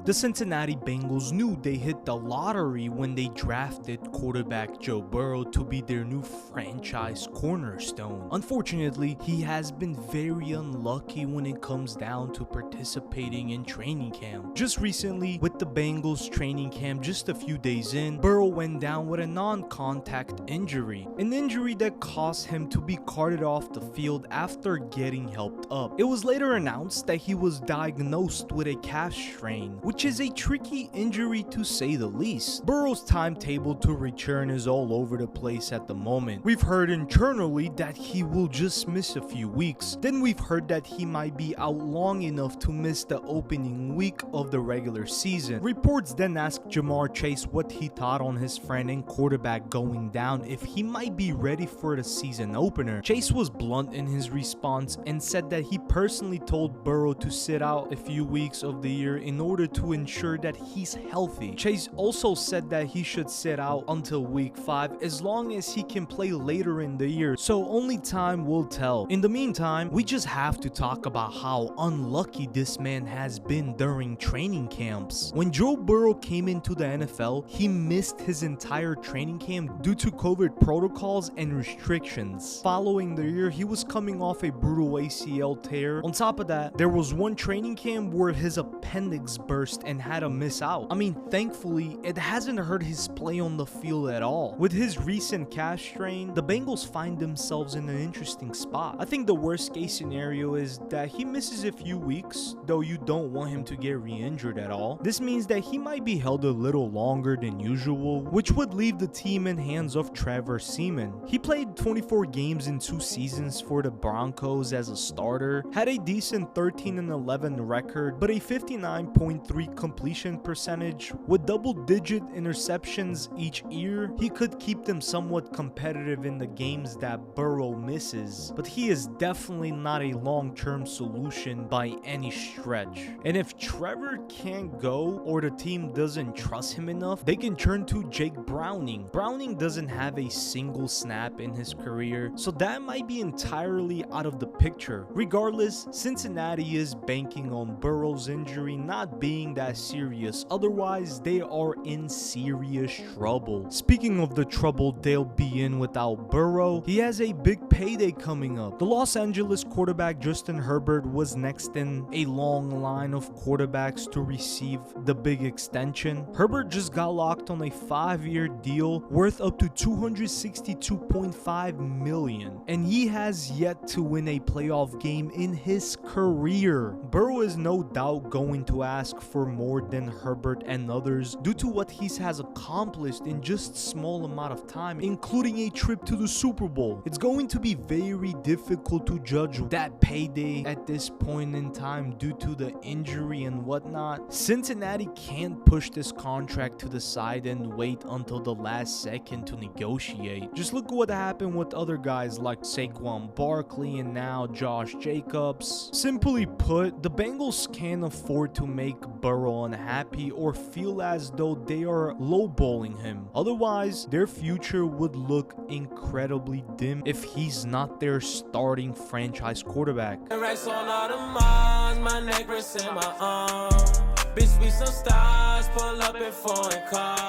The Cincinnati Bengals knew they hit the lottery when they drafted quarterback Joe Burrow to be their new franchise cornerstone. Unfortunately, he has been very unlucky when it comes down to participating in training camp. Just recently, with the Bengals training camp just a few days in, Burrow went down with a non-contact injury, an injury that caused him to be carted off the field after getting helped up. It was later announced that he was diagnosed with a calf strain, which is a tricky injury to say the least. Burrow's timetable to return is all over the place at the moment. We've heard internally that he will just miss a few weeks. Then we've heard that he might be out long enough to miss the opening week of the regular season. Reports then asked Jamar Chase what he thought on his friend and quarterback going down if he might be ready for the season opener. Chase was blunt in his response and said that he personally told Burrow to sit out a few weeks of the year in order to ensure that he's healthy. Chase also said that he should sit out until week 5 as long as he can play later in the year, so only time will tell. In the meantime, we just have to talk about how unlucky this man has been during training camps. When Joe Burrow came into the NFL, he missed his entire training camp due to COVID protocols and restrictions. Following the year, he was coming off a brutal ACL tear. On top of that, there was one training camp where his appendix burst and had to miss out. I mean, thankfully, it hasn't hurt his play on the field at all. With his recent calf strain, the Bengals find themselves in an interesting spot. I think the worst case scenario is that he misses a few weeks, though you don't want him to get re-injured at all. This means that he might be held a little longer than usual, which would leave the team in hands of Trevor Seaman. He played 24 games in 2 seasons for the Broncos as a starter, had a decent 13-11 record, but a 59.3 completion percentage. With double-digit interceptions each year, he could keep them somewhat competitive in the games that Burrow misses, but he is definitely not a long-term solution by any stretch. And if Trevor can't go or the team doesn't trust him enough, they can turn to Jake Browning. Browning doesn't have a single snap in his career, so that might be entirely out of the picture. Regardless, Cincinnati is banking on Burrow's injury not being that serious, otherwise they are in serious trouble. Speaking of the trouble they'll be in without Burrow, he has a big payday coming up. The Los Angeles quarterback Justin Herbert was next in a long line of quarterbacks to receive the big extension. Herbert just got locked on a 5-year deal worth up to $262.5 million, and he has yet to win a playoff game in his career. Burrow is no doubt going to ask for more than Herbert and others due to what he has accomplished in just a small amount of time, including a trip to the Super Bowl. It's going to be very difficult to judge that payday at this point in time due to the injury and whatnot. Cincinnati can't push this contract to the side and wait until the last second to negotiate. Just look at what happened with other guys like Saquon Barkley and now Josh Jacobs. Simply put, the Bengals can't afford to make Burrow unhappy or feel as though they are lowballing him. Otherwise, their future would look incredibly dim if he's not their starting franchise quarterback. Bitch, we some stars, pull up in foreign cars.